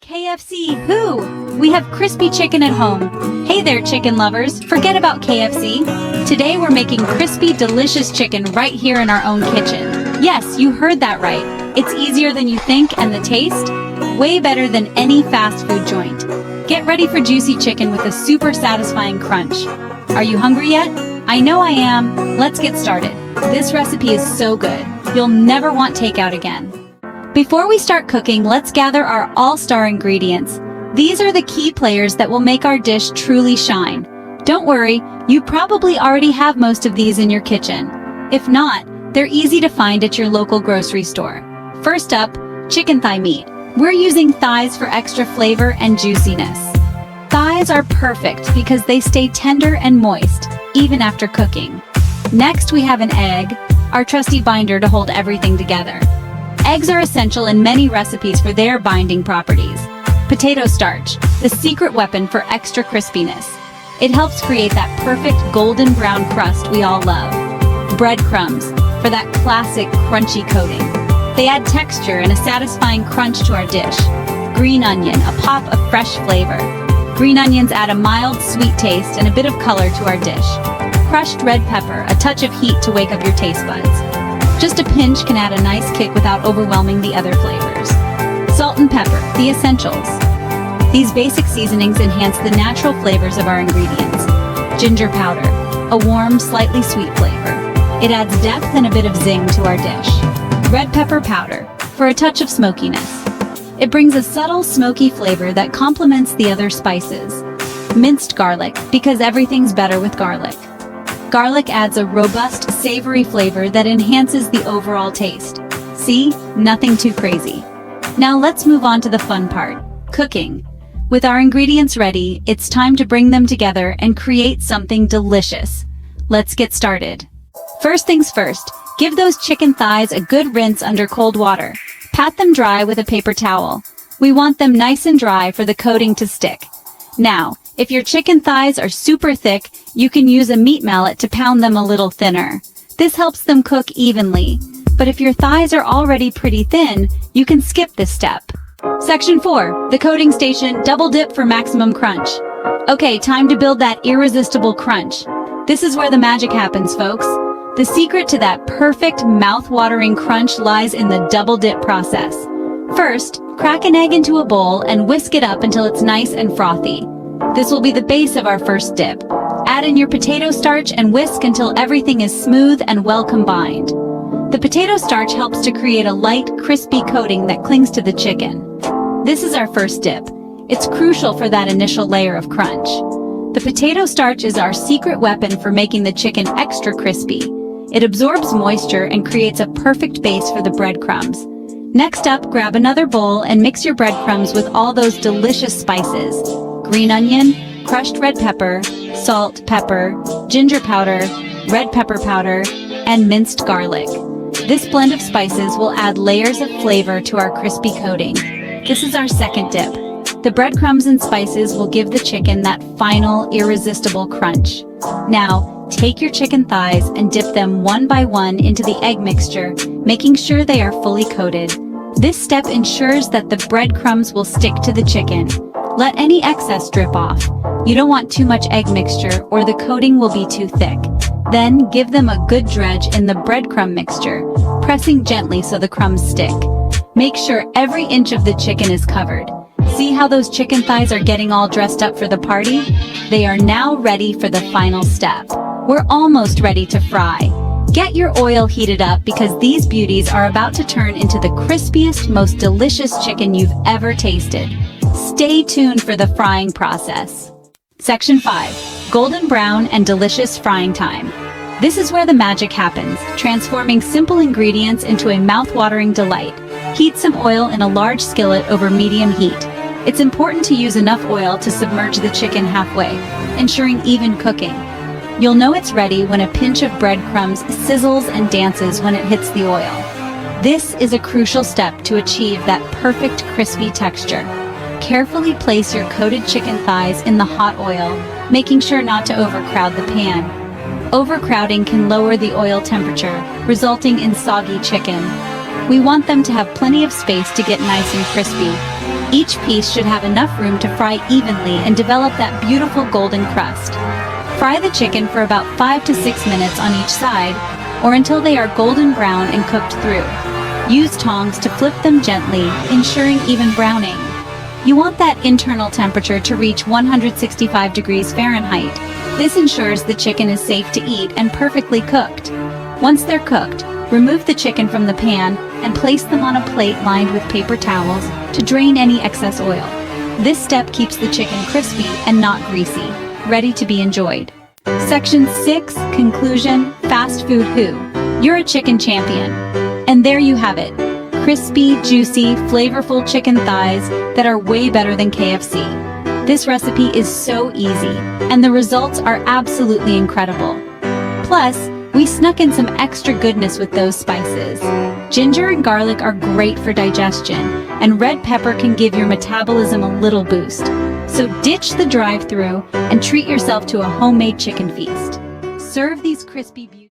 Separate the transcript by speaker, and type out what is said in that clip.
Speaker 1: KFC, who? We have crispy chicken at home. Hey there, chicken lovers. Forget about KFC. Today we're making crispy, delicious chicken right here in our own kitchen. Yes, you heard that right. It's easier than you think, and the taste? Way better than any fast food joint. Get ready for juicy chicken with a super satisfying crunch. Are you hungry yet? I know I am. Let's get started. This recipe is so good. You'll never want takeout again. Before we start cooking, let's gather our all-star ingredients. These are the key players that will make our dish truly shine. Don't worry, you probably already have most of these in your kitchen. If not, they're easy to find at your local grocery store. First up, chicken thigh meat. We're using thighs for extra flavor and juiciness. Thighs are perfect because they stay tender and moist, even after cooking. Next, we have an egg, our trusty binder to hold everything together. Eggs are essential in many recipes for their binding properties. Potato starch, the secret weapon for extra crispiness. It helps create that perfect golden brown crust we all love. Breadcrumbs, for that classic crunchy coating. They add texture and a satisfying crunch to our dish. Green onion, a pop of fresh flavor. Green onions add a mild, sweet taste and a bit of color to our dish. Crushed red pepper, a touch of heat to wake up your taste buds. Just a pinch can add a nice kick without overwhelming the other flavors. Salt and pepper, the essentials. These basic seasonings enhance the natural flavors of our ingredients. Ginger powder, a warm, slightly sweet flavor. It adds depth and a bit of zing to our dish. Red pepper powder, for a touch of smokiness. It brings a subtle, smoky flavor that complements the other spices. Minced garlic, because everything's better with garlic. Garlic adds a robust, savory flavor that enhances the overall taste. See? Nothing too crazy. Now let's move on to the fun part, cooking. With our ingredients ready, it's time to bring them together and create something delicious. Let's get started. First things first, give those chicken thighs a good rinse under cold water. Pat them dry with a paper towel. We want them nice and dry for the coating to stick. Now, if your chicken thighs are super thick, you can use a meat mallet to pound them a little thinner. This helps them cook evenly. But if your thighs are already pretty thin, you can skip this step. Section 4, the coating station, double dip for maximum crunch. Okay, time to build that irresistible crunch. This is where the magic happens, folks. The secret to that perfect, mouth-watering crunch lies in the double dip process. First, crack an egg into a bowl and whisk it up until it's nice and frothy. This will be the base of our first dip. Add in your potato starch and whisk until everything is smooth and well combined. The potato starch helps to create a light, crispy coating that clings to the chicken. This is our first dip. It's crucial for that initial layer of crunch. The potato starch is our secret weapon for making the chicken extra crispy. It absorbs moisture and creates a perfect base for the breadcrumbs. Next up, grab another bowl and mix your breadcrumbs with all those delicious spices. Green onion, crushed red pepper, salt, pepper, ginger powder, red pepper powder, and minced garlic. This blend of spices will add layers of flavor to our crispy coating. This is our second dip. The breadcrumbs and spices will give the chicken that final, irresistible crunch. Now, take your chicken thighs and dip them one by one into the egg mixture, making sure they are fully coated. This step ensures that the breadcrumbs will stick to the chicken. Let any excess drip off. You don't want too much egg mixture or the coating will be too thick. Then give them a good dredge in the breadcrumb mixture, pressing gently so the crumbs stick. Make sure every inch of the chicken is covered. See how those chicken thighs are getting all dressed up for the party? They are now ready for the final step. We're almost ready to fry. Get your oil heated up because these beauties are about to turn into the crispiest, most delicious chicken you've ever tasted. Stay tuned for the frying process. Section 5, golden brown and delicious frying time. This is where the magic happens, transforming simple ingredients into a mouth-watering delight. Heat some oil in a large skillet over medium heat. It's important to use enough oil to submerge the chicken halfway, ensuring even cooking. You'll know it's ready when a pinch of breadcrumbs sizzles and dances when it hits the oil. This is a crucial step to achieve that perfect crispy texture. Carefully place your coated chicken thighs in the hot oil, making sure not to overcrowd the pan. Overcrowding can lower the oil temperature, resulting in soggy chicken. We want them to have plenty of space to get nice and crispy. Each piece should have enough room to fry evenly and develop that beautiful golden crust. Fry the chicken for about 5 to 6 minutes on each side, or until they are golden brown and cooked through. Use tongs to flip them gently, ensuring even browning. You want that internal temperature to reach 165 degrees Fahrenheit. This ensures the chicken is safe to eat and perfectly cooked. Once they're cooked, remove the chicken from the pan and place them on a plate lined with paper towels to drain any excess oil. This step keeps the chicken crispy and not greasy, ready to be enjoyed. Section 6, Conclusion, Fast Food Who? You're a chicken champion. And there you have it. Crispy, juicy, flavorful chicken thighs that are way better than KFC. This recipe is so easy, and the results are absolutely incredible. Plus, we snuck in some extra goodness with those spices. Ginger and garlic are great for digestion, and red pepper can give your metabolism a little boost. So ditch the drive-thru and treat yourself to a homemade chicken feast. Serve these crispy